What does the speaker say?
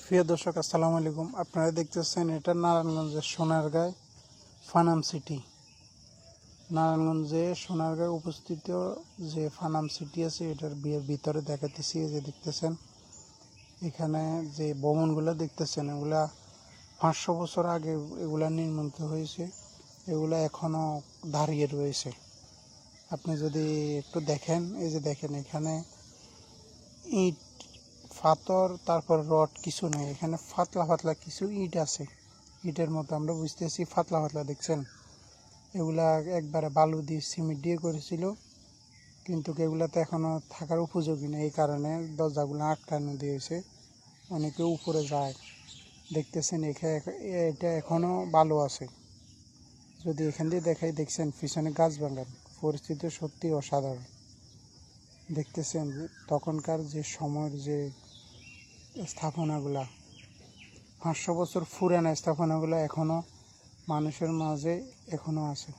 প্রিয় দর্শক, আসসালামু আলাইকুম। আপনারা দেখতেছেন এটা নারায়ণগঞ্জের সোনারগাঁয় ফানাম সিটি। নারায়ণগঞ্জে সোনারগাঁয় উপস্থিত যে ফানাম সিটি আছে এটার ভিতরে দেখাতেছি। যে দেখতেছেন এখানে যে ভবনগুলো দেখতেছেন এগুলা 500 বছর আগে এগুলা নির্মিত হয়েছে। এগুলা এখনো দাঁড়িয়ে রয়েছে। আপনি যদি একটু দেখেন, এই যে দেখেন এখানে ইট পাথর তারপর রড কিছু নেই, এখানে পাতলা পাতলা কিছু ইট আছে। ইটের মতো আমরা বুঝতেছি পাতলা পাতলা। দেখছেন এগুলা একবারে বালু দিয়ে সিমেন্ট দিয়ে করেছিল, কিন্তু এগুলাতে এখনো থাকার উপযোগী নেই। এই কারণে দরজাগুলো আটকানো দিয়েছে, অনেকে উপরে যায়। দেখতেছেন এটা এখনো বালু আছে। যদি এখান দিয়ে দেখাই, দেখছেন পিছনে গাছ বাগান, পরিস্থিতি সত্যি অসাধারণ। দেখতেছেন তখনকার যে সময়ের যে স্থাপনাগুলা, 500 বছর পুরানো স্থাপনাগুলো এখনো মানুষের মাঝে এখনো আছে।